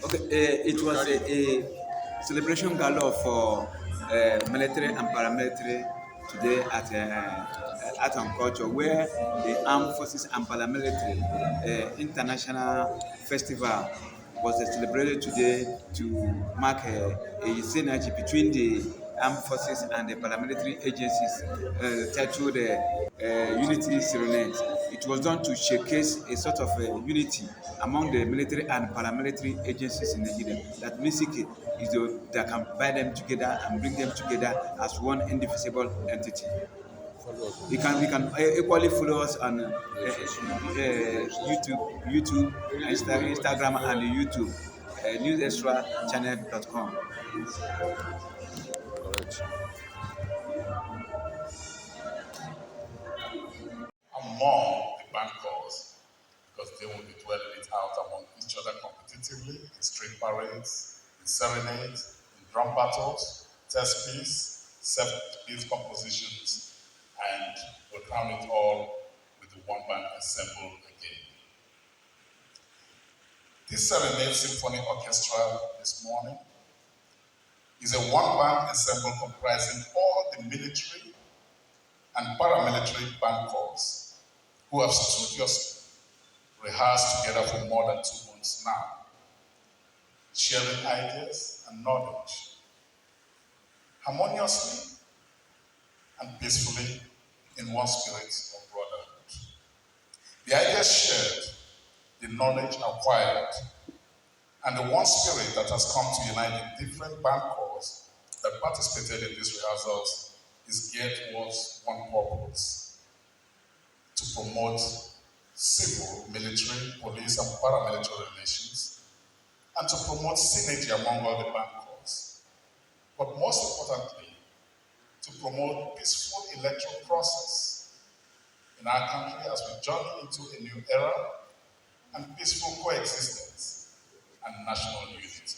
Okay, it was a celebration gala for military and paramilitary today at Art and Culture, where the Armed Forces and Paramilitary International Festival was celebrated today to mark a synergy between the armed forces and the paramilitary agencies titled Unity Serenade. It was done to showcase a sort of unity among the military and paramilitary agencies in Nigeria. That music is that can bind them together and bring them together as one indivisible entity. You can equally follow us on Instagram, and YouTube, newsextrachannel.com. Correct. among the bankers because they will be dwelling it out among each other competitively in street parades, in serenades, in drum battles, test piece, self-piece compositions, and we'll crown it all with the one band ensemble again. This Serenade Symphony Orchestra this morning is a one-band ensemble comprising all the military and paramilitary band corps who have studiously rehearsed together for more than 2 months now, sharing ideas and knowledge harmoniously and peacefully in one spirit of brotherhood. The ideas shared, the knowledge acquired, and the one spirit that has come to unite the different band corps that participated in these rehearsals is geared towards one purpose: to promote civil, military, police, and paramilitary relations, and to promote synergy among all the band corps. But most importantly, to promote peaceful electoral process in our country as we journey into a new era and peaceful coexistence and national unity.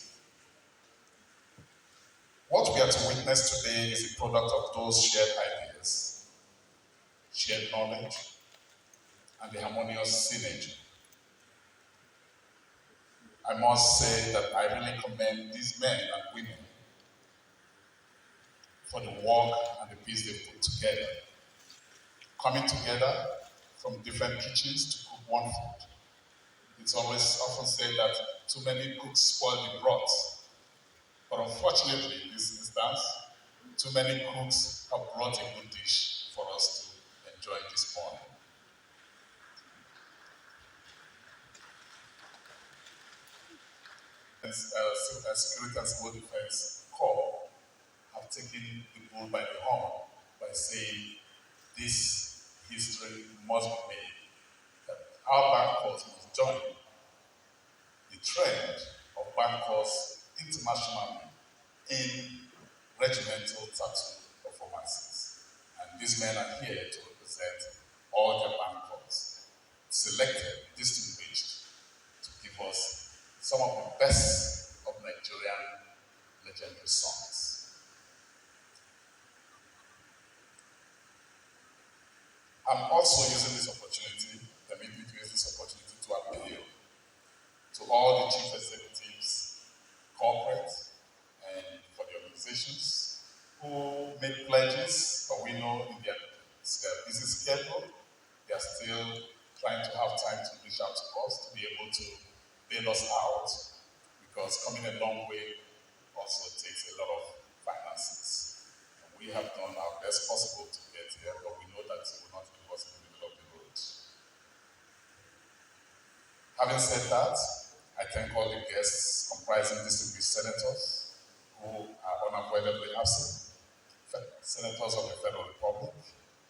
What we are to witness today is a product of those shared ideas, shared knowledge, and the harmonious synergy. I must say that I really commend these men and women for the work and the peace they've put together, coming together from different kitchens to cook one food. It's always often said that too many cooks spoil the broth, but unfortunately in this instance, too many cooks have brought a good dish for us to enjoy this morning. Security and Civil Defense Corps have taken the bull by the horn by saying this history must be made, that our bank corps must join the trend of bank corps internationally in regimental tattoo performances. And these men are here to represent all the bank corps, selected, distinguished, to give us some of the best of Nigerian legendary songs. I'm also using this opportunity, permit me to use this opportunity to appeal to all the chief executives, corporate, and for the organizations who make pledges, but we know in their busy schedule, they are still trying to have time to reach out to us to be able to bail us out, because coming a long way also takes a lot of finances. And we have done our best possible to get here, but we know that it will not leave us in the middle of the road. Having said that, I thank all the guests comprising distinguished senators who are unavoidably absent, senators of the Federal Republic,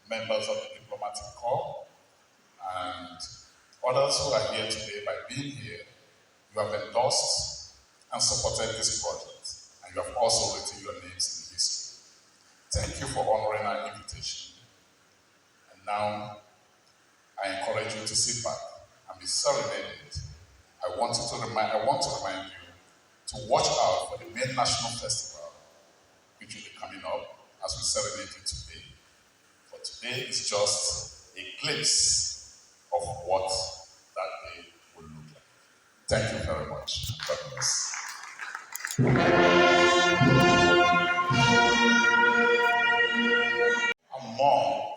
members of the diplomatic corps, and others who are here today. By being here, you have endorsed and supported this project, and you have also written your names in history. Thank you for honoring our invitation. And now, I encourage you to sit back and be serenaded. I want to remind you to watch out for the main national festival, which will be coming up as we serenade you today. For today is just a glimpse of what that day will look like. Thank you very much. God bless. Among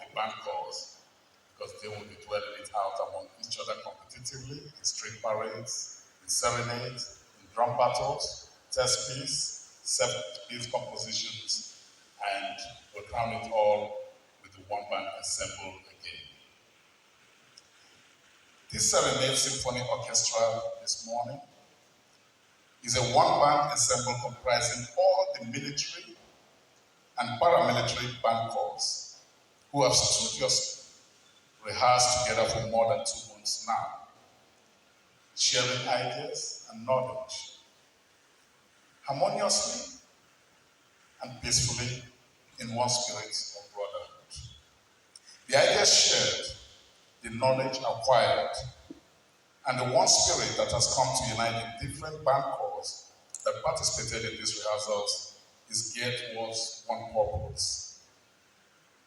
the bankers, because they will be dwelling it out among each other competitively in street parades, in serenades, in drum battles, test piece, self-piece compositions, and we'll crown it all with the one band ensemble again. The Serenade Symphony Orchestra this morning is a one-band ensemble comprising all the military and paramilitary band corps who have studiously rehearsed together for more than 2 months now, sharing ideas and knowledge harmoniously and peacefully in one spirit of brotherhood. The ideas shared, the knowledge acquired, and the one spirit that has come to unite the different band corps that participated in these rehearsals is geared towards one purpose: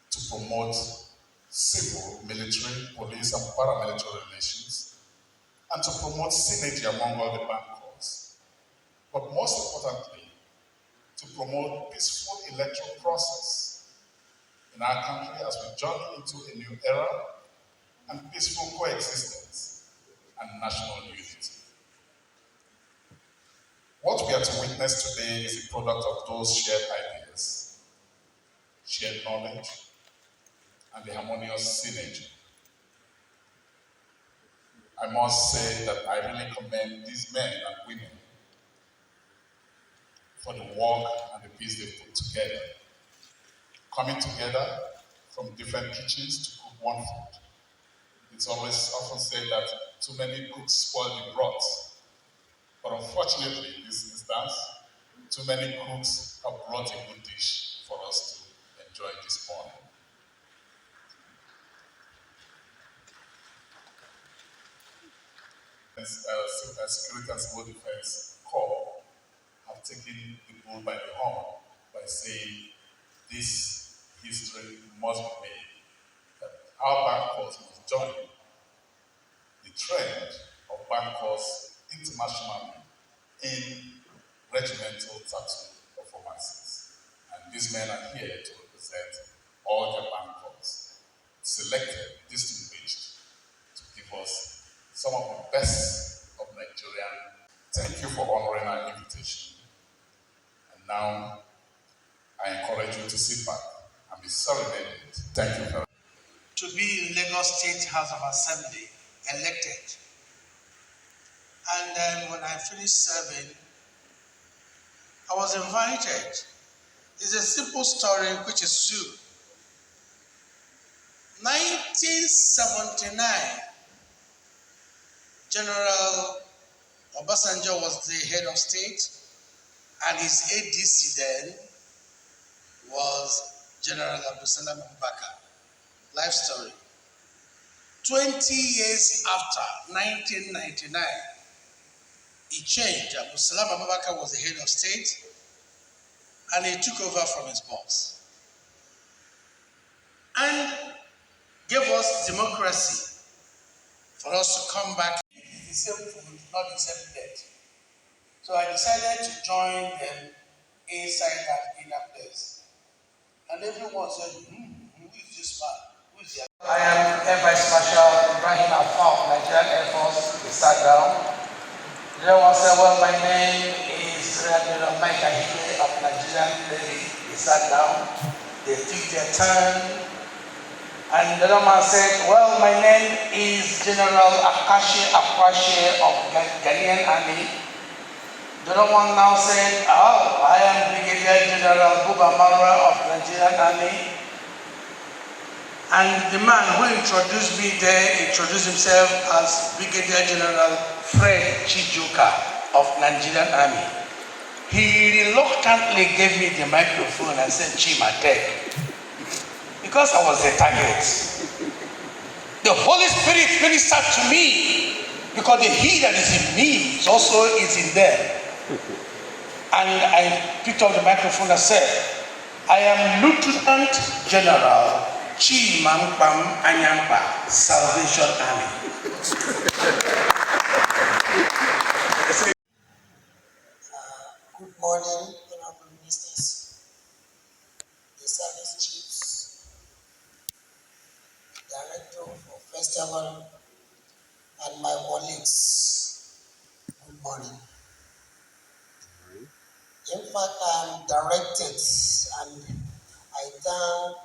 to promote civil, military, police, and paramilitary relations, and to promote synergy among all the band corps. But most importantly, to promote peaceful electoral process in our country as we journey into a new era and peaceful coexistence and national unity. What we are to witness today is a product of those shared ideas, shared knowledge, and the harmonious synergy. I must say that I really commend these men and women for the work and the peace they've put together, coming together from different kitchens to cook one food. It's always often said that too many cooks spoil the broth. But unfortunately, in this instance, too many cooks have brought a good dish for us to enjoy this morning. Security and Civil Defense Corps have taken the bull by the horn by saying this history must be made, that our bank corps must join the trend of bank corps internationally in regimental tattoo performances. And these men are here to represent all the bank corps, selected, distinguished, to give us some of the best of Nigeria. Thank you for honoring our invitation. And now, I encourage you to sit back and be serenaded. Thank you very much. To be in Lagos State House of Assembly, elected. And then when I finished serving, I was invited. It's a simple story which is true. 1979, General Obasanjo was the head of state, and his ADC then was General Abdulsalam Abubakar. Life story. 20 years after, 1999, he changed. Abdulsalam Abubakar was the head of state, and he took over from his boss and gave us democracy for us to come back. It's the same food, not the same plate. So I decided to join them inside that inner place. And everyone said, who is this man? Who is the I am Air Vice Marshal Ibrahim Afaf, Nigerian Air Force. He sat down. Everyone said, well, my name is Mike Ahike of Nigerian Navy. He sat down. They took their turn. And the other man said, well, my name is General Akashi Akwashe of Ghanaian Army. The other one now said, oh, I am Brigadier General Buba Marwa of Nigerian Army. And the man who introduced me there introduced himself as Brigadier General Fred Chijoka of Nigerian Army. He reluctantly gave me the microphone and said, Chima, take. Because I was the target. The Holy Spirit ministered to me because the He that is in me also is in them. And I picked up the microphone and said, I am Lieutenant General Chimampam Anyampa, Salvation Army. Good morning, honorable ministers, the service chiefs, director of festival, and my colleagues. Good morning. In fact, I'm directed, and I thank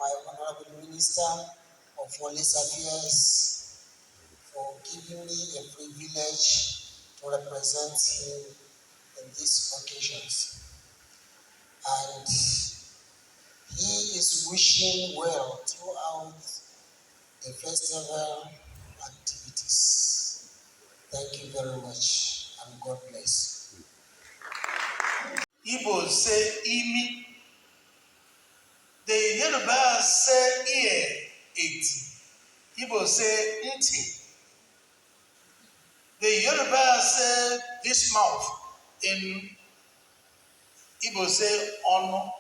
my honorable minister of Police Affairs for giving me a privilege to represent him in these occasions. And he is wishing well throughout the festival activities. Thank you very much, and God bless. Igbo say imi, the Yoruba say ear, eti. Igbo say nti. The Yoruba say this mouth. In Igbo say ono.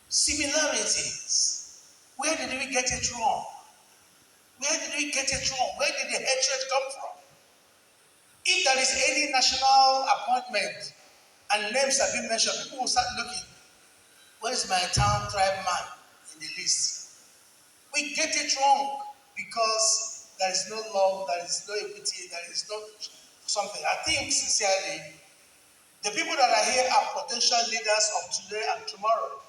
Similarities. Where did we get it wrong? Where did we get it wrong? Where did the hatred come from? If there is any national appointment and names have been mentioned, people will start looking. Where is my town tribe man in the list? We get it wrong because there is no love, there is no equity, there is no something. I think sincerely, the people that are here are potential leaders of today and tomorrow.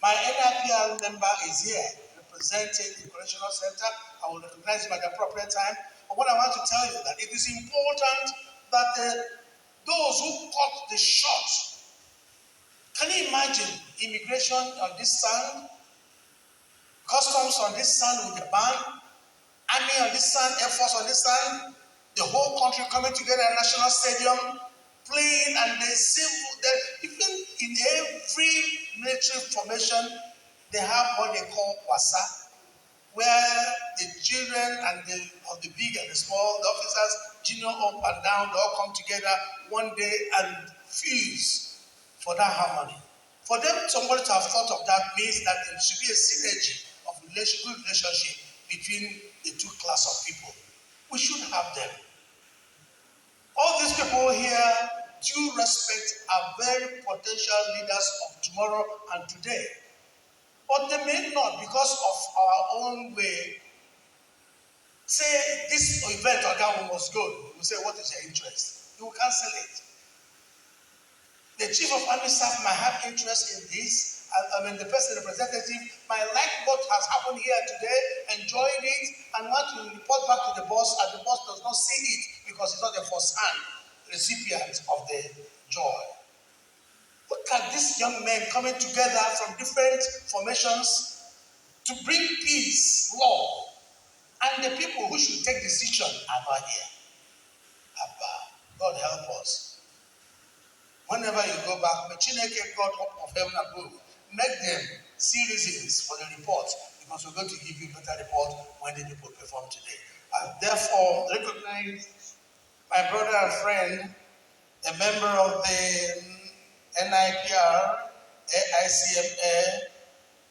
My NIPL member is here representing the correctional center. I will recognize him at the appropriate time. But what I want to tell you that it is important that those who cut the shot. Can you imagine immigration on this sand, customs on this sand with the ban, army on this sand, air force on this sand, the whole country coming together at National Stadium, playing, and the civil, even in every military formation, they have what they call wasa, where the children and of the big and the small, the officers, junior up and down, they all come together one day and fuse for that harmony. For them, somebody to have thought of that means that there should be a synergy of good relationship between the two class of people. We should have them. All these people here, due respect, are very potential leaders of tomorrow and today. But they may not, because of our own way, say this event or that one was good. We say, what is your interest? You will cancel it. The chief of army staff might have interest in this. The person representative might like what has happened here today, enjoying it, and want to report back to the boss, and the boss does not see it because he's not the first-hand recipient of the joy. Look at these young men coming together from different formations to bring peace, love, and the people who should take decision are not here. Abba, God help us. Whenever you go back, may Chineke, God of heaven above, make them see reasons for the report, because we're going to give you a better report when the people perform today. I therefore recognize my brother and friend, a member of the NIPR, AICMA,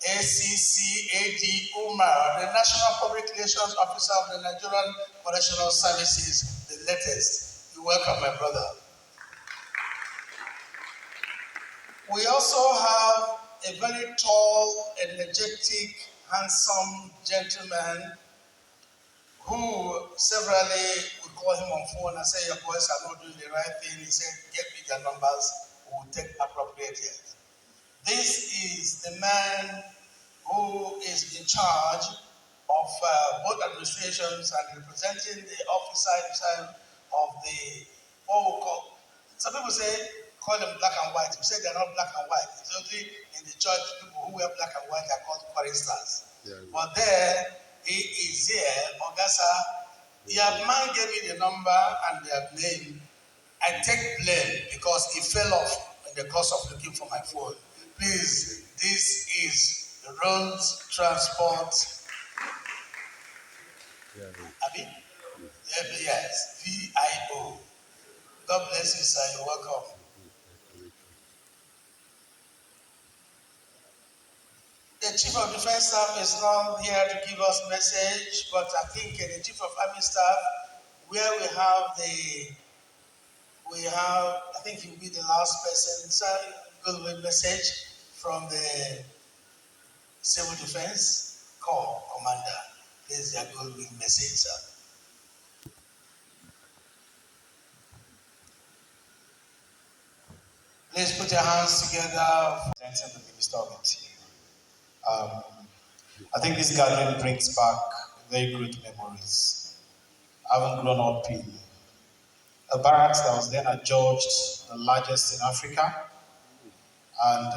ACCAD Umar, the National Public Relations Officer of the Nigerian Correctional Services, the latest. You're welcome, my brother. We also have a very tall, energetic, handsome gentleman who severally would call him on phone and say, your boys are not doing the right thing. He said, get me their numbers, we will take appropriate care. This is the man who is in charge of both administrations and representing the officer himself of the, what we call, some people say, call them black and white. We say they're not black and white. It's only in the church, people who wear black and white are called choristers. Yeah. But there, he is here, Ogasa. The man gave me the number and their name. I take blame because it fell off in the course of looking for my phone. Please, this is the roads transport. Abi? Yes, VIO. God bless you, sir. You're welcome. The Chief of Defense Staff is not here to give us message, but I think the Chief of Army Staff, where we have we have, I think you'll be the last person. Sir, goodwill message from the Civil Defense Corps Commander. This is their goodwill message, sir. Please put your hands together for presenting the Minister of Interior. I think this gathering brings back very great memories. Having grown up in a barracks that was then adjudged the largest in Africa, and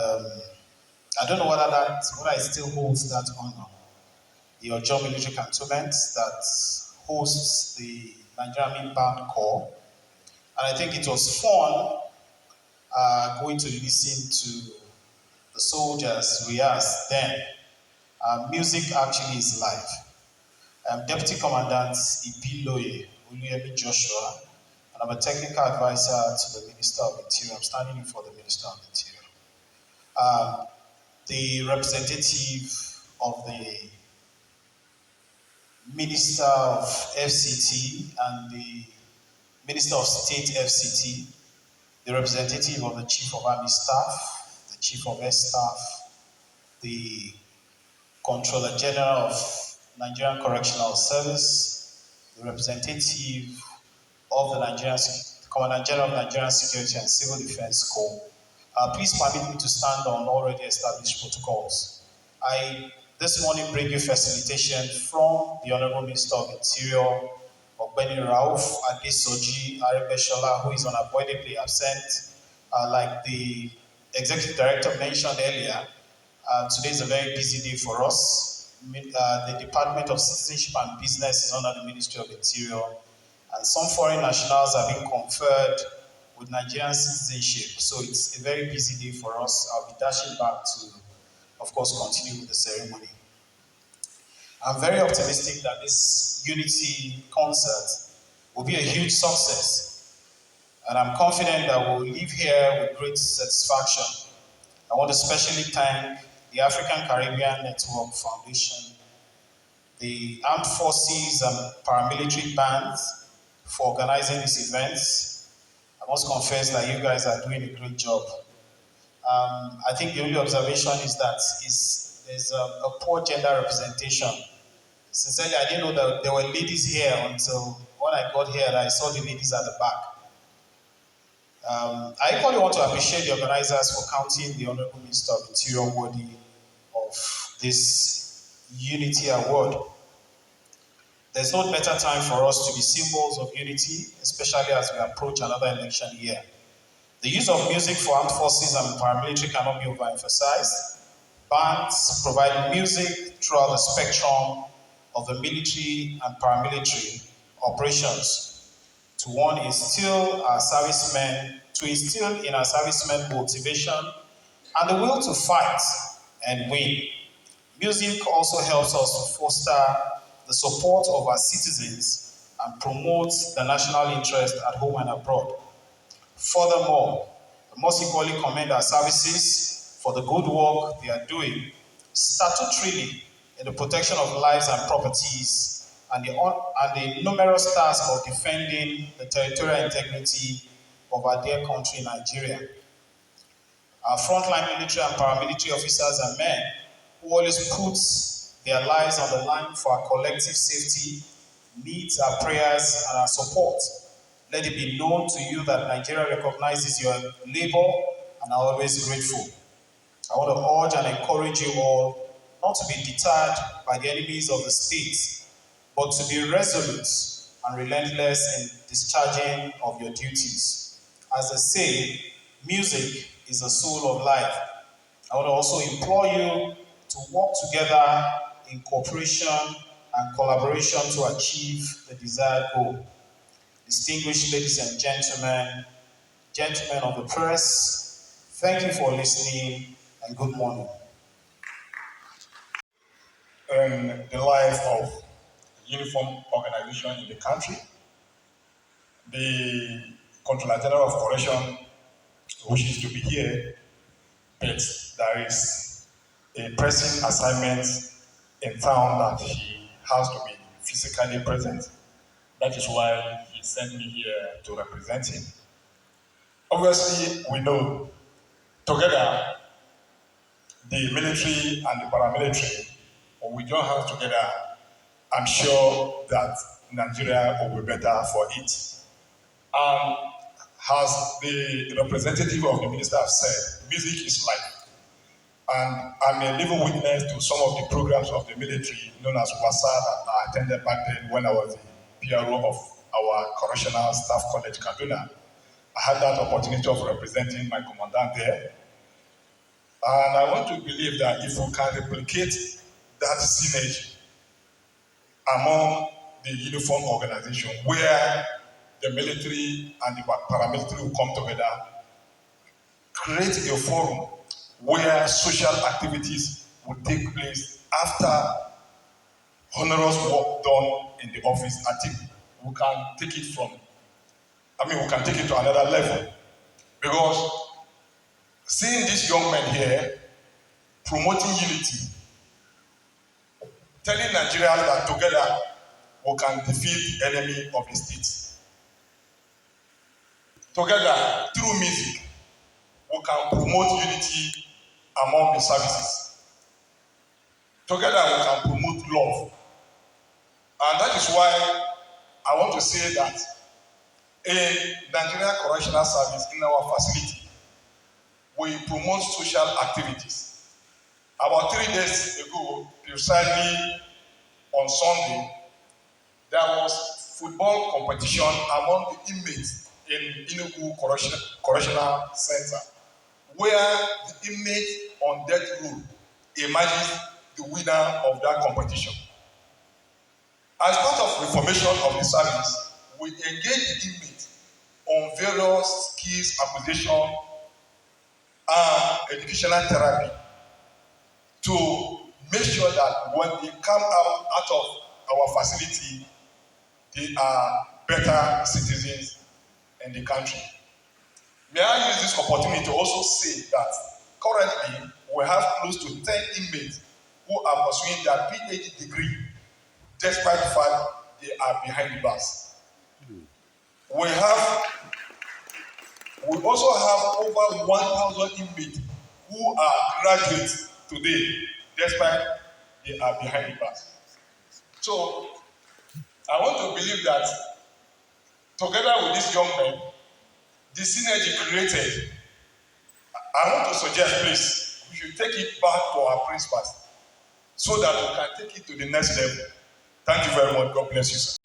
I don't know whether it still holds that honor. The Ojo Military Cantonment that hosts the Nigerian Band Corps, and I think it was fun going to listen to the soldiers rehearse then. Music actually is life. Deputy Commandant Ibiloye Oluyemi Joshua, and I'm a technical advisor to the Minister of Interior. I'm standing in for the Minister of Interior. The representative of the Minister of FCT and the Minister of State FCT, the representative of the Chief of Army Staff, the Chief of Air Staff, the Controller General of Nigerian Correctional Service, the representative of the Commandant General of Nigerian Security and Civil Defense Corps. Please permit me to stand on already established protocols. I this morning bring you facilitation from the Honorable Minister of Interior, Ogbeni Rauf Adesoji Arebeshola, who is unavoidably absent. Like the Executive Director mentioned earlier, today is a very busy day for us. The Department of Citizenship and Business is under the Ministry of Interior, and some foreign nationals have been conferred with Nigerian citizenship. So it's a very busy day for us. I'll be dashing back to, of course, continue with the ceremony. I'm very optimistic that this Unity concert will be a huge success. And I'm confident that we'll leave here with great satisfaction. I want to especially thank the African Caribbean Network Foundation, the Armed Forces and Paramilitary Bands for organizing these events. I must confess that you guys are doing a great job. I think the only observation is that there's a poor gender representation. Sincerely, I didn't know that there were ladies here until when I got here, I saw the ladies at the back. I equally want to appreciate the organizers for counting the Honorable Minister of Interior worthy of this Unity Award. There's no better time for us to be symbols of unity, especially as we approach another election year. The use of music for armed forces and paramilitary cannot be overemphasized. Bands provide music throughout the spectrum of the military and paramilitary operations to instill in our servicemen motivation and the will to fight and win. Music also helps us to foster the support of our citizens and promotes the national interest at home and abroad. Furthermore, we must equally commend our services for the good work they are doing statutorily in the protection of lives and properties and the numerous task of defending the territorial integrity of our dear country, Nigeria. Our frontline military and paramilitary officers and men who always put their lives on the line for our collective safety needs our prayers and our support. Let it be known to you that Nigeria recognizes your labor and are always grateful. I want to urge and encourage you all not to be deterred by the enemies of the state, but to be resolute and relentless in discharging of your duties. As they say, music is the soul of life. I want to also implore you to work together in cooperation and collaboration to achieve the desired goal. Distinguished ladies and gentlemen of the press, thank you for listening and good morning. In the life of the uniform organization in the country, the Controller General of Correction wishes to be here, but there is a pressing assignment in town that he has to be physically present. That is why he sent me here to represent him. Obviously, we know together the military and the paramilitary, when we join hands together, I'm sure that Nigeria will be better for it. And as the representative of the minister have said, music is life. And I'm a living witness to some of the programs of the military known as WASA that I attended back then when I was the PRO of our Correctional Staff College, Kaduna. I had that opportunity of representing my commandant there. And I want to believe that if we can replicate that synergy among the uniform organization where the military and the paramilitary will come together, create a forum where social activities will take place after honorous work done in the office. I think we can take it we can take it to another level. Because seeing these young men here promoting unity, telling Nigerians that together we can defeat the enemy of the state. Together, through music, we can promote unity among the services. Together, we can promote love. And that is why I want to say that in Nigeria Correctional Service, in our facility, we promote social activities. About 3 days ago, precisely on Sunday, there was football competition among the inmates in Enugu Correctional Center, where the inmate on death row emerges the winner of that competition. As part of reformation of the service, we engage the inmate on various skills acquisition and educational therapy to make sure that when they come out of our facility, they are better citizens in the country. May I use this opportunity to also say that currently we have close to 10 inmates who are pursuing their PhD degree despite the fact they are behind the bars. We also have over 1,000 inmates who are graduates today despite they are behind the bars. So I want to believe that together with these young men, the synergy created, I want to suggest, please, we should take it back to our principals so that we can take it to the next level. Thank you very much. God bless you, sir.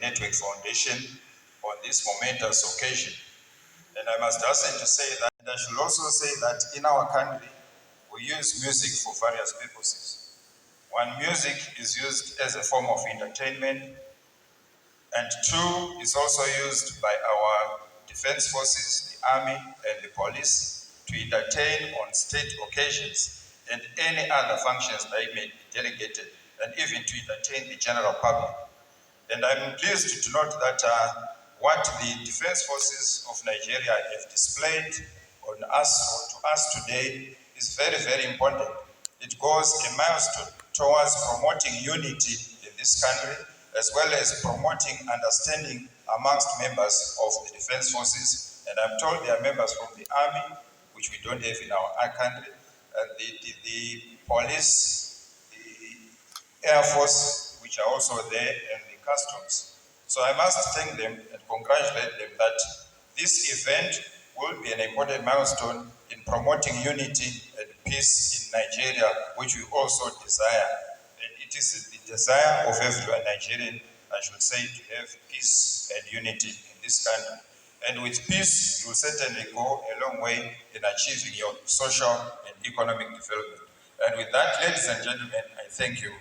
Network Foundation on this momentous occasion. And I must hasten to say that, and I should also say that in our country, we use music for various purposes. One, music is used as a form of entertainment, and two, is also used by our defense forces, the army, and the police to entertain on state occasions and any other functions they may be delegated, and even to entertain the general public. And I'm pleased to note that what the defense forces of Nigeria have displayed on us, or to us today, is very, very important. It goes a milestone towards promoting unity in this country, as well as promoting understanding amongst members of the defense forces. And I'm told there are members from the army, which we don't have in our country, the police, the Air Force, which are also there, and the customs. So I must thank them and congratulate them that this event will be an important milestone in promoting unity and peace in Nigeria, which we also desire. And it is the desire of every Nigerian, I should say, to have peace and unity in this country. And with peace, you will certainly go a long way in achieving your social and economic development. And with that, ladies and gentlemen, I thank you.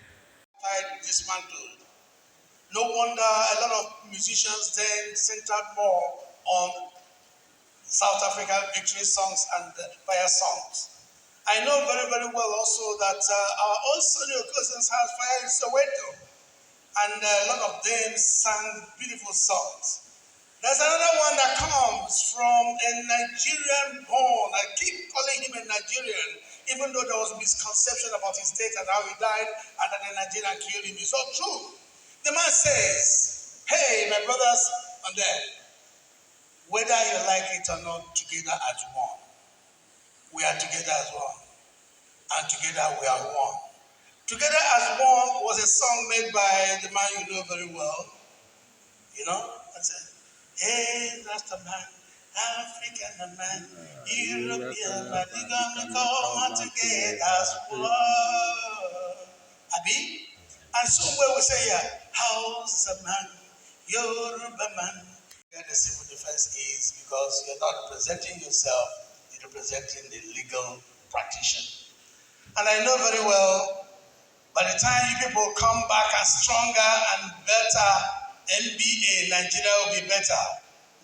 Dismantled. No wonder a lot of musicians then centered more on South African victory songs and fire songs. I know very, very well also that our own Sonny cousins have fire in Soweto, and a lot of them sang beautiful songs. There's another one that comes from a Nigerian born. I keep calling him a Nigerian, even though there was misconception about his state and how he died, and that the Nigerian killed him. It's not true. The man says, hey, my brothers and there, whether you like it or not, together as one. We are together as one. And together we are one. Together as one was a song made by the man you know very well. You know? I said, hey, that's the man, African man, European man, we're gonna come together as one. Abi? And somewhere we say, yeah, Hausa man, Yoruba man. Where the civil defense is, because you're not representing yourself, you're representing the legal practitioner. And I know very well, by the time you people come back as stronger and better, NBA, Nigeria will be better.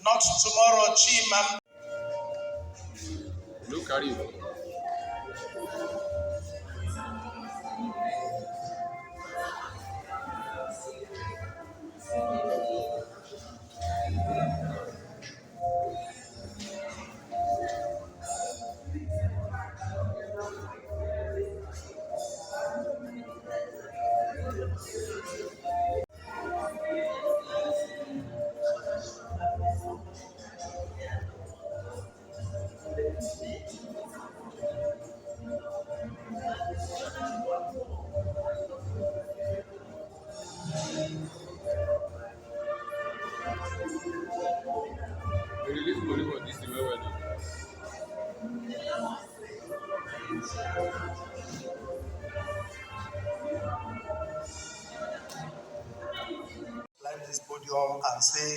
Not tomorrow, Chimam. Look at you. We release money for this thing well now. Climb this podium and say,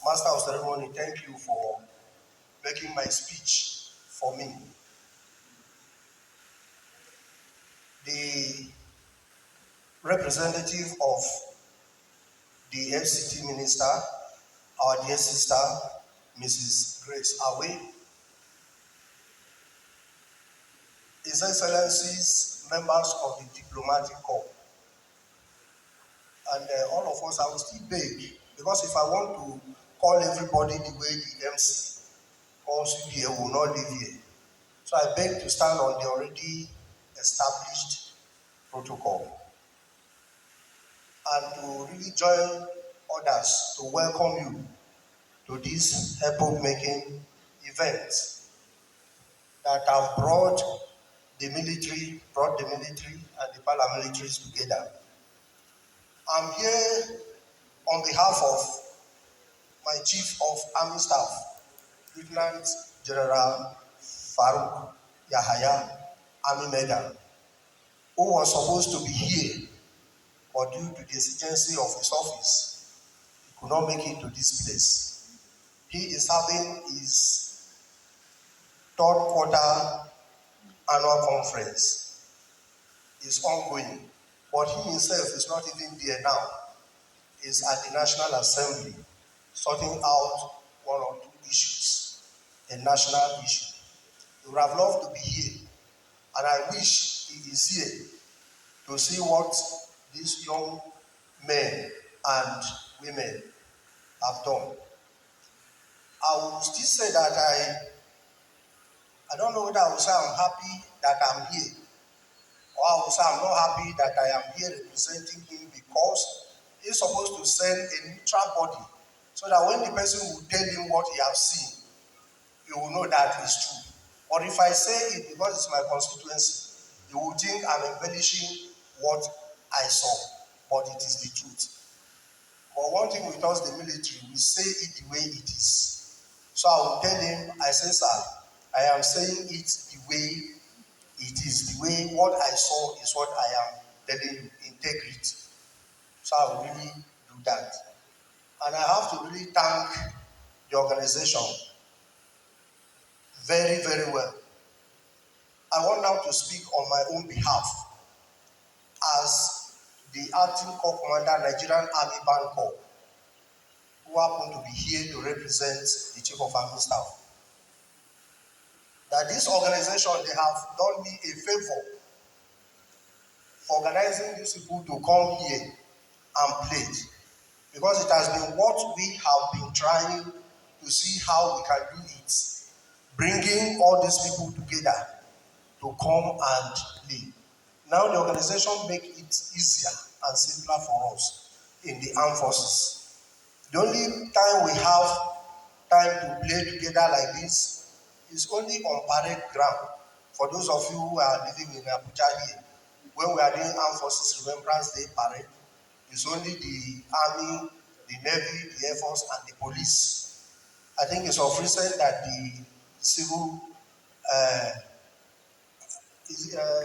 Master of Ceremony, thank you for making my speech for me. The representative of the FCT Minister, our dear sister, Mrs. Grace Awe, His Excellencies, members of the Diplomatic Corps, and all of us, I will still beg, because if I want to call everybody the way the MC calls you here, we will not live here. So I beg to stand on the already established protocol and to really join others to welcome you to this epoch-making event that have brought the military and the paramilitaries together. I'm here on behalf of my Chief of Army Staff, Lieutenant General Farouk Yahaya Army Medal, who was supposed to be here, but due to the exigency of his office, he could not make it to this place. He is having his third quarter annual conference. It's ongoing, but he himself is not even there now. He's at the National Assembly sorting out one or two issues, a national issue. He would have loved to be here, and I wish he is here to see what these young men and women have done. I will still say that I don't know whether I will say I'm happy that I'm here, or I will say I'm not happy that I am here representing him, because he's supposed to send a neutral body so that when the person will tell him what he has seen, you will know that it's true. But if I say it because it's my constituency, you will think I'm embellishing what I saw, but it is the truth. But one thing with us, the military, we say it the way it is. So I will tell him, I say, sir, I am saying it the way it is. The way what I saw is what I am telling you, integrity. So I will really do that. And I have to really thank the organization very, very well. I want now to speak on my own behalf as the acting corps commander, Nigerian Army Band Corps, who happen to be here to represent the Chief of Army Staff. That this organization, they have done me a favor for organizing these people to come here and play, because it has been what we have been trying to see how we can do it, bringing all these people together to come and play. Now the organization make it easier and simpler for us in the armed forces. The only time we have time to play together like this is only on parade ground. For those of you who are living in Abuja here, when we are doing Armed Forces Remembrance Day parade, it's only the Army, the Navy, the Air Force, and the police. I think it's of recent that the civil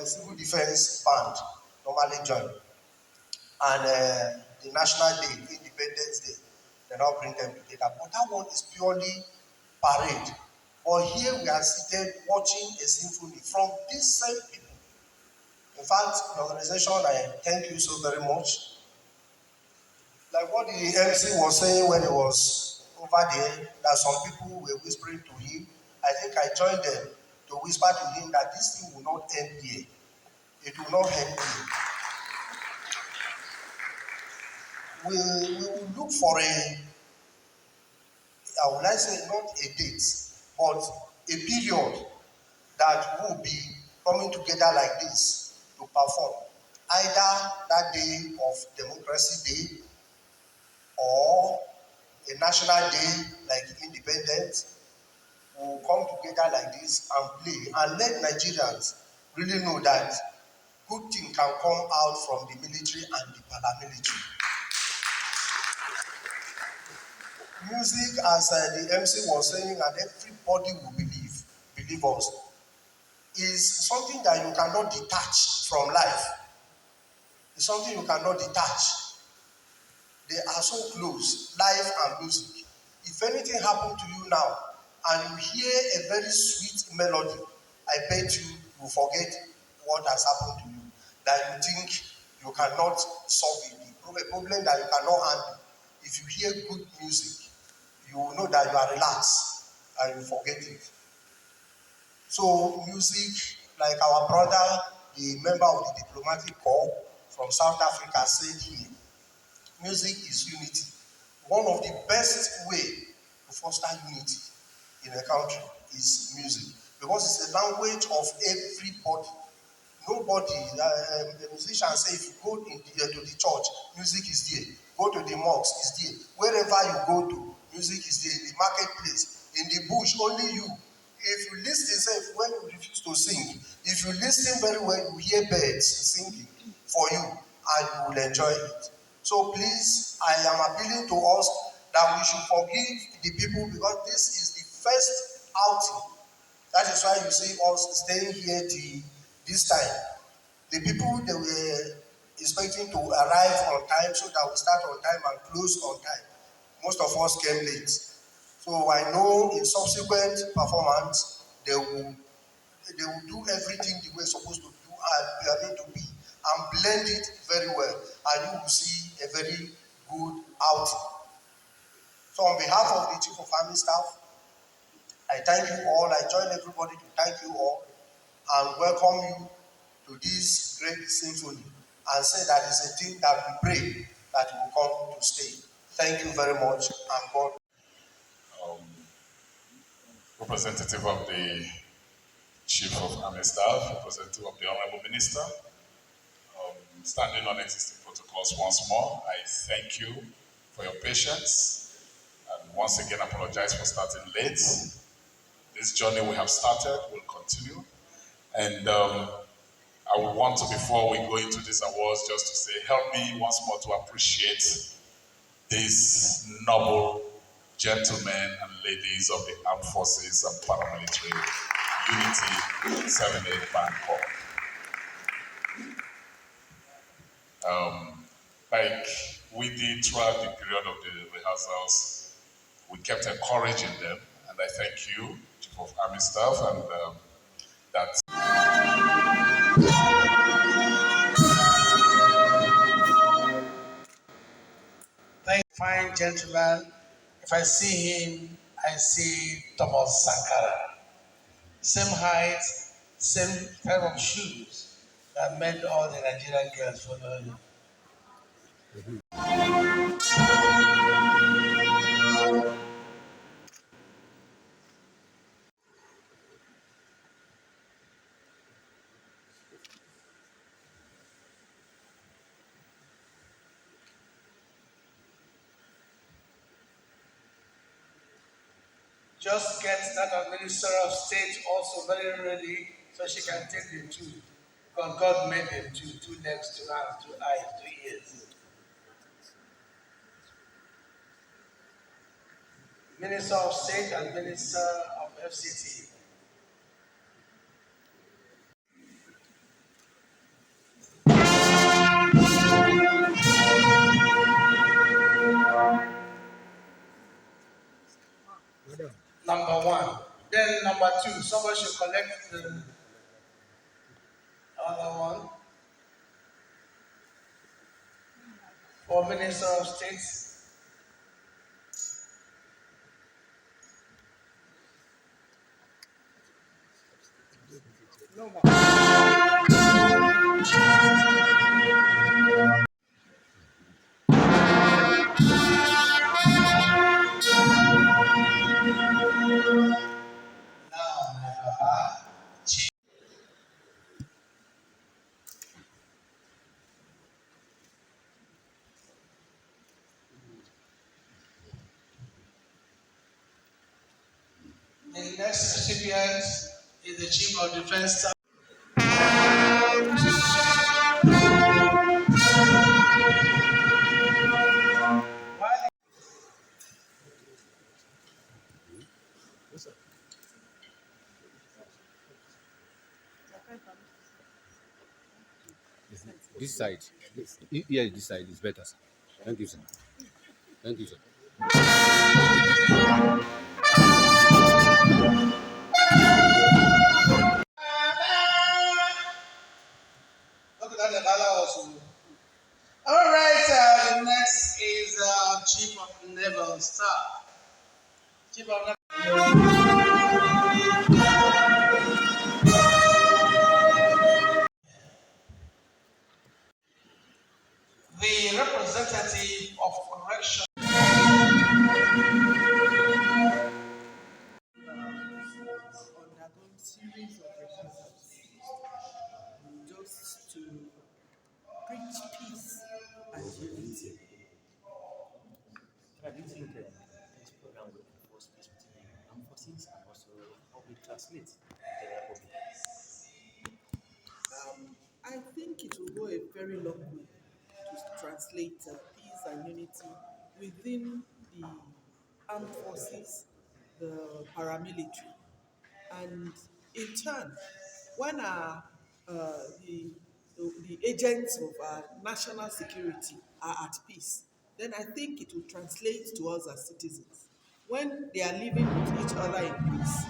civil defense band normally join, and the National Day, Independence Day, they now bring them together. But that one is purely parade. But here we are seated watching a symphony from these same people. In fact, the organization, I thank you so very much. Like what the MC was saying when he was over there, that some people were whispering to him. I think I joined them to whisper to him that this thing will not end here. It will not end here. We will look for I would like to say not a date, but a period that will be coming together like this to perform. Either that day of Democracy Day or a national day like Independence, will come together like this and play and let Nigerians really know that good thing can come out from the military and the paramilitary. Music, as the MC was saying, and everybody will believe us, is something that you cannot detach from life. It's something you cannot detach. They are so close, life and music. If anything happened to you now, and you hear a very sweet melody, I bet you will forget what has happened to you. That you think you cannot solve it, a problem that you cannot handle. If you hear good music, you will know that you are relaxed and you forget it. So music, like our brother, the member of the diplomatic corps from South Africa said here, music is unity. One of the best way to foster unity in a country is music, because it's a language of everybody. Nobody, the musician say if you go to the church, music is there. Go to the mosque, is there. Wherever you go to, music is there. In the marketplace, in the bush, only you. If you listen, say when you refuse to sing, if you listen very well, you hear birds singing for you, and you will enjoy it. So please, I am appealing to us that we should forgive the people because this is the first outing. That is why you see us staying here till this time. The people they were expecting to arrive on time so that we start on time and close on time. Most of us came late. So I know in subsequent performance they will do everything the way it's supposed to do and we are going to be and blend it very well and you will see a very good outing. So on behalf of the Chief of Army Staff, I thank you all. I join everybody to thank you all and welcome you to this great symphony and say that it's a thing that we pray that will come to stay. Thank you very much and God. Representative of the Chief of Army Staff, representative of the Honorable Minister, standing on existing protocols once more, I thank you for your patience and once again apologize for starting late. This journey we have started will continue and I would want to, before we go into these awards, just to say, help me once more to appreciate these noble gentlemen and ladies of the Armed Forces and Paramilitary Unity Serenade Band Corps. Like we did throughout the period of the rehearsals, we kept encouraging them, and I thank you, Chief of Army Staff, and that. Thank you, fine gentleman. If I see him, I see Thomas Sankara. Same height, same pair of shoes that made all the Nigerian girls follow him. Just get that Minister of State also very ready so she can take the two. Because God made them two legs, 2 hands, 2 eyes, 2 ears. Minister of State and Minister of FCT. Number one. Then number two, somebody should collect the other one for Minister of State. The next recipient is the Chief of Defense Staff. This side. Yeah, this side is better, sir. Thank you, sir. Thank you, sir. Look at that, the also. All right, the next is Chief of Naval Staff. Chief of Naval. The representative of correction. Undergone series of rehearsals. translate to the general public? I think it will go a very long way to translate peace and unity within the armed forces, the paramilitary, and in turn, when the agents of our national security are at peace, then I think it will translate to us as citizens. When they are living with each other in peace,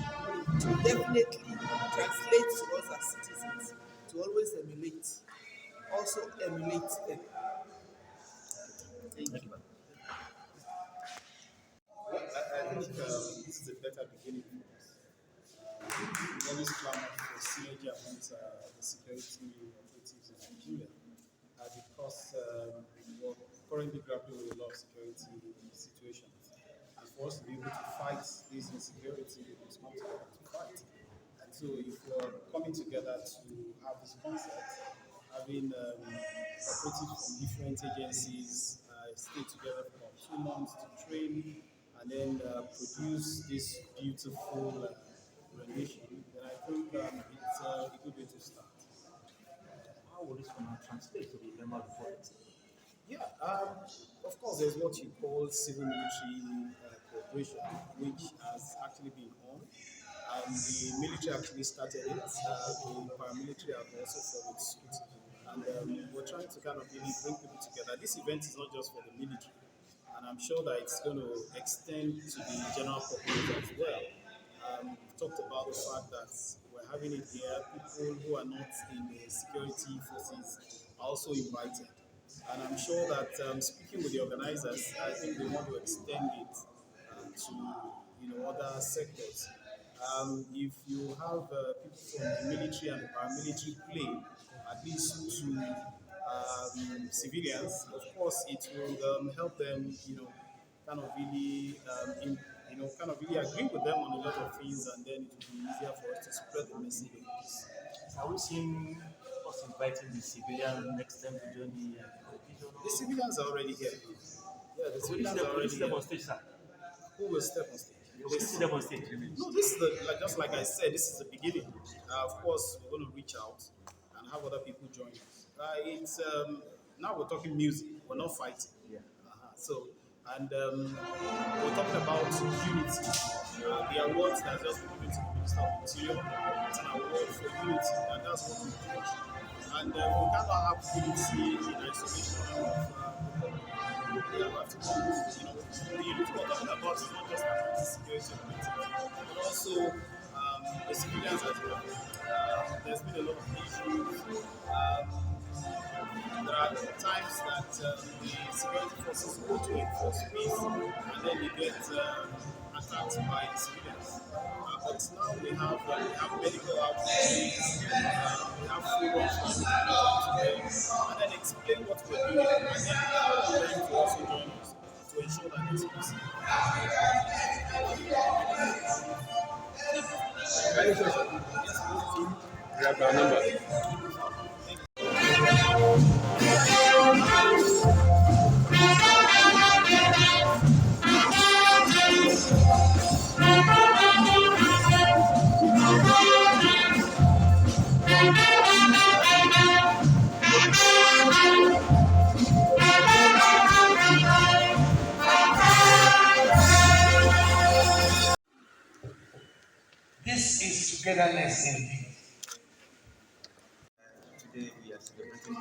it will definitely translate to us as citizens to always also emulate them. Thank you. I think this is a better beginning for us. We always clamor for synergy amongst the security operatives in Nigeria because we're currently grappling with a lot of security situations. And for us to be able to fight this insecurity, we must come together to fight. And so if we're coming together to have this concept, having operatives from different agencies stay together for about 2 months to train and then produce this beautiful rendition, then I think it's a good way to start. How will this one translate to the member report? Yeah, of course, there's what you call civil military cooperation, which has actually been on. The military actually started it. The paramilitary have also followed suit. And we're trying to kind of really bring people together. This event is not just for the military, and I'm sure that it's going to extend to the general populace as well. We've talked about the fact that we're having it here. People who are not in the security forces are also invited. And I'm sure that speaking with the organizers, I think they want to extend it to other sectors. If you have people from the military and the paramilitary play, at least to civilians, of course, it will help them, kind of really, kind of really agree with them on a lot of things, and then it will be easier for us to spread the message of peace. Are we seeing us inviting the civilians next time to join the occasion? The civilians are already here. Yeah, the civilians are already step here. on stage, sir. Who will step on stage? Will see them on stage. No, this is just like I said, this is the beginning. Of course, we're going to reach out and have other people join us. It's now we're talking music. We're not fighting. Yeah. So, and we're talking about unity. The awards that just been given to the Minister of Interior, it's an award for unity, and that's what we preach. And we cannot have unity in isolation. We have to come, the unity we're talking about is not just about the security of the but also the civilians as well. There's been a lot of issues. There are times that the security forces go to enforce peace and then they get attacked by the civilians. But now we have medical outreach, we have forums for people to talk to them and then explain what we're doing and then call on them to also join us to ensure that this peace. Grab our number. This is togetherness indeed. Today we are celebrating the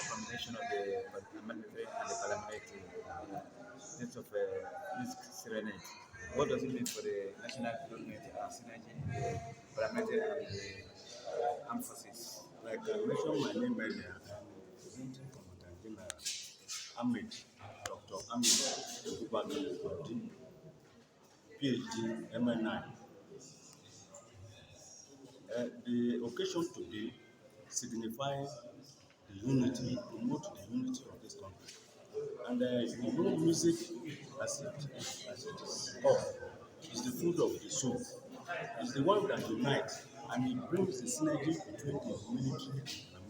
combination of the paramilitary and the paramilitary sense of this Serenade. What does it mean for the national development and synergy in the paramilitary and the armed forces? Like I mentioned my name earlier, I'm presenting Commandant General Ahmed, Dr. Ahmed Ubadu, PhD, MNI. The occasion today signifies the unity, promote the unity of this country. And music, as it is called, is the food of the soul. It's the one that unites and it brings the synergy between the military and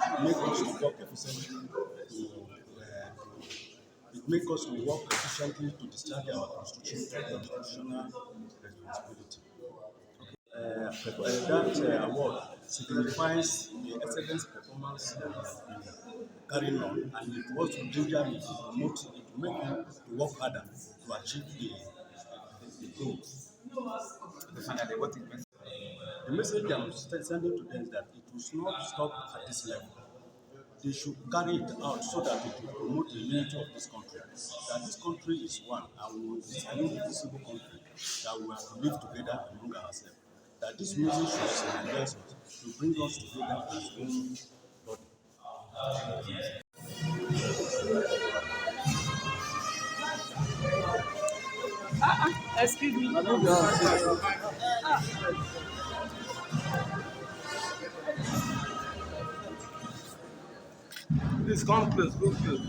paramilitary together. It makes us to work efficiently it makes us to work efficiently to discharge our constitutional responsibility. that award signifies the excellent performance carrying on, and it was to ginger me, to promote it, to make me to work harder to achieve the goals. Finally, what is meant? The message I'm sending to them is that it will not stop at this level. They should carry it out so that it will promote the unity of this country. That this country is one and we will be an indivisible country, that we have to live together among ourselves. That this music should symbolize us to bring us together as one body. Excuse me. Please come close, go close.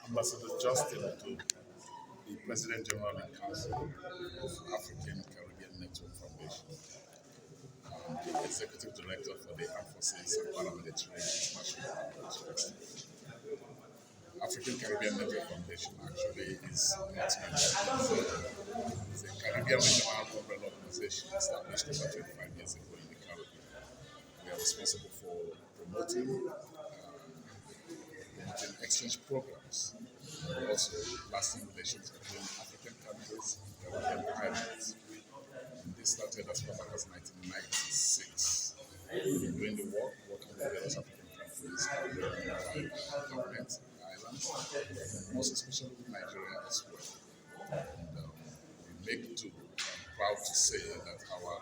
Ambassador Justin to the President General and Council of African Caribbean Network Foundation, the Executive Director for the Armed Forces and Paramilitary International Organization. African Caribbean Network Foundation actually is not it's a Caribbean regional umbrella organization established over 25 years ago in the Caribbean. We are responsible for promoting exchange programs, and also lasting relations between African countries and Caribbean islands. And this started as far back as 1996. We've been doing the work, working with various African countries, governments, islands, and most especially with Nigeria as well. And we make do. I'm proud to say that our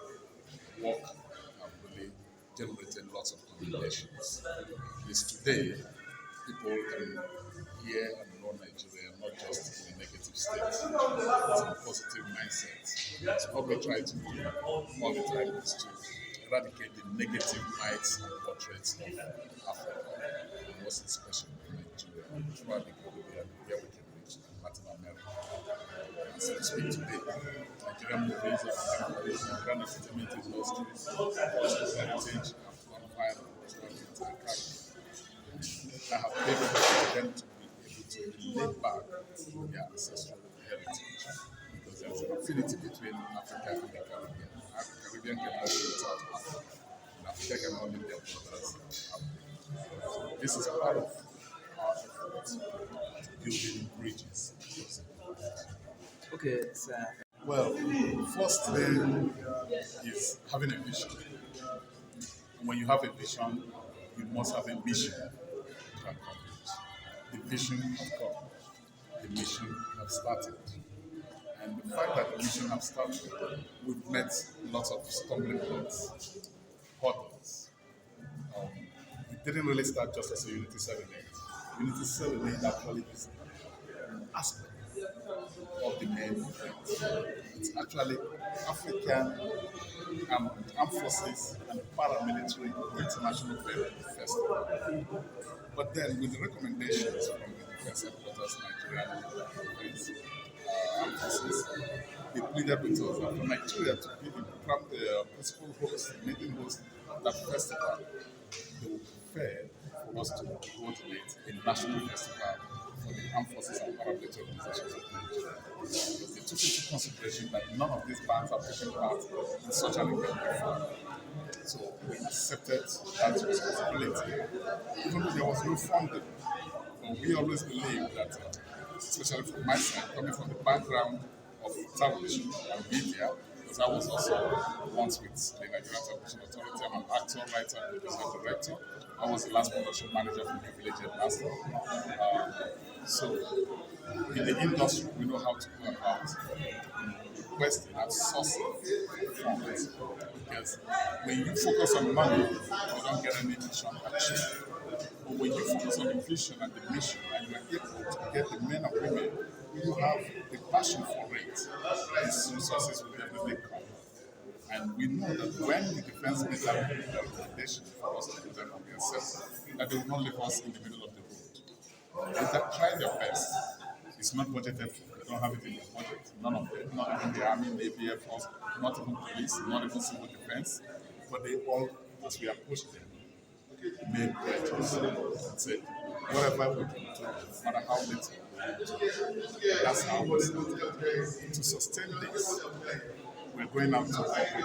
work have really generated lots of commendations. At least today, people can hear and know Nigeria not just in a negative state, it's in a positive mindset. So what we try to do all the time is to eradicate the negative lights and portraits of Africa, and most especially Nigeria, throughout the Caribbean, where we can reach Latin America. As we speak today, Nigerian movies, African movies, Nigerian entertainment industry, cultural heritage, and qualified to the entire Caribbean. That have paved the way for them to be able to relate back to their ancestral heritage, because there's an affinity between Africa and the Caribbean. The Caribbean cannot live without Africa, and Africa cannot live their brothers out. So this is part of our effort to building bridges. Okay, sir. Well, first thing is having a vision. When you have a vision, you must have a mission to accomplish. The vision has come. The mission has started. And the fact that the mission has started, we've met lots of stumbling blocks, hurdles. It didn't really start just as a Unity Serenade. Unity Serenade actually is an aspect of the main event. It's actually African Armed Forces and Paramilitary International Film Festival. But then, with the recommendations from the defense headquarters, Nigerian Armed Forces, they pleaded with us that for Nigeria to be the principal host, the main host of that festival, they would prefer for us to coordinate a national festival for the Armed Forces and Paramilitary Organizations of Nigeria. Because they took into consideration that none of these bands have taken part in such an event before. So we accepted that responsibility, even though there was no funding. But we always believe that, especially from my side, coming from the background of television and media, because I was also once with the Nigerian Television Authority. I'm an actor, writer, producer, director. I was the last production manager for New Village Headmaster. So in the industry, we know how to go about requesting and sourcing funds. Because when you focus on money, you don't get any mission achieved. But when you focus on the vision and the mission, and you are able to get the men and women who have the passion for it, these resources will definitely come. And we know that when the defense makes that recommendation for us to do them, we accept that they will not leave us in the middle of the road. They have tried their best. It's not budgeted for. They don't have it in the budget. None of them, not even the Army, Navy, Air Force, not even police, not even civil defense. But they all, as we approached them, made pledges and said, whatever we can do, no matter how little, that's how we started. To sustain this, we're going out to Nigeria.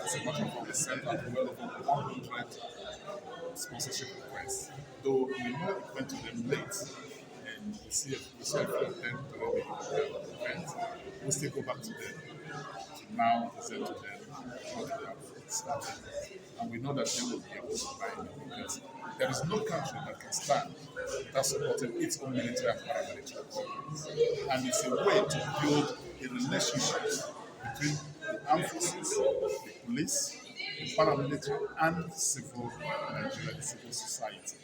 As a matter of fact, we sent out well over 100 sponsorship requests, though we know it went to them late. And we see a few of them during the event. We still go back to them to now present to them what they have started. And we know that they will be able to buy it because there is no country that can stand without supporting its own military and paramilitary programs. And it's a way to build a relationship between the armed forces, the police, the paramilitary, and civil Nigeria, the civil society.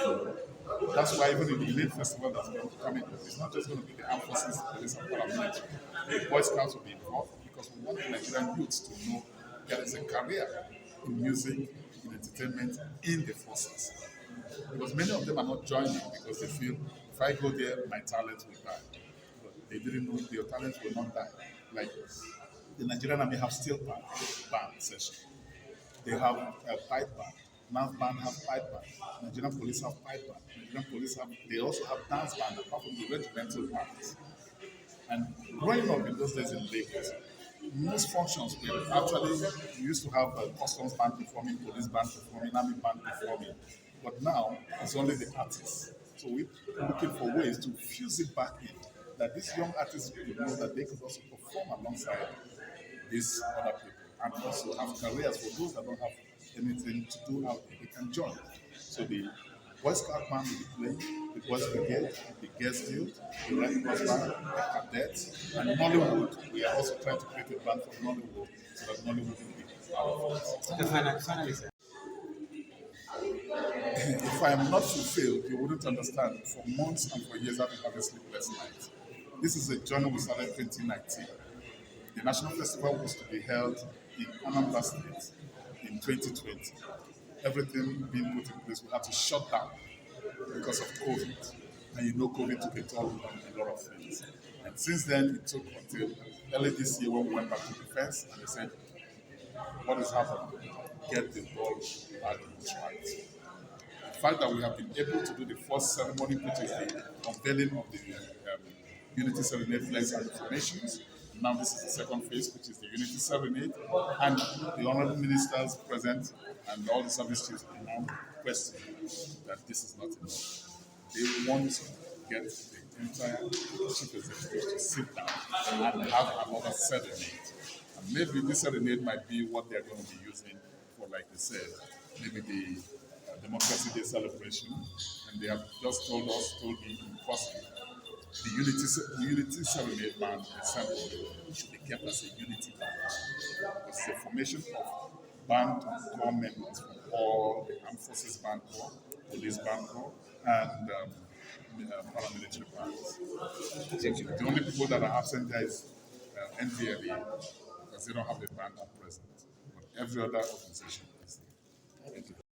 And that's why even in the Elite Festival that's going to come in, it's not just going to be the armed forces, the police, and paramilitary. The Boy Scouts will be involved because we want the Nigerian youths to know there is a career in music, in entertainment, in the forces. Because many of them are not joining because they feel if I go there, my talent will die. But they didn't know their talent will not die. Like the Nigerian Army have steel band session. They have a pipe band. NAF band have pipe band. Nigerian police have pipe band. Nigerian police have, they also have dance band apart from the regimental bands. And growing up in those days in Lagos, most functions were actually, we used to have a customs band performing, police band performing, army band performing. But now, it's only the artists. So we're looking for ways to fuse it back in, that these young artists would know that they could also perform alongside these other people and also have careers for those that don't have anything to do out there. They can join. So the Boy Scout band will be playing, the Boys Brigade, the Girls Guild, the Red Cross band, the Cadets, and Nollywood. We are also trying to create a band for Nollywood so that Nollywood will be our Finally, sir. If I am not fulfilled, you wouldn't understand. For months and for years, I've been having sleepless nights. This is a journey we started in 2019. The National Festival was to be held in Anambra State in 2020. Everything being put in place, we had to shut down because of COVID. And you know COVID took a toll on a lot of things. And since then, it took until early this year when we went back to defense and they said, what is happening? Get the ball back in track. The fact that we have been able to do the first ceremony, which is the unveiling of the Unity Serenade flags and formations. Now this is the second phase, which is the Unity Serenade, and the honorable ministers present and all the service chiefs are now questioning that this is not enough. They want to get the entire chief executive to sit down and have another serenade. And maybe this serenade might be what they're going to be using for, like they said, maybe the Democracy Day celebration. And they have just told me in person, the Unity Serenade band ensemble should be kept as a unity band. It's the formation of band corps members from all the armed forces band corps, police band corps, and paramilitary bands. The only people that are absent there is NVLA because they don't have a band at present. But every other organization is there. Thank you.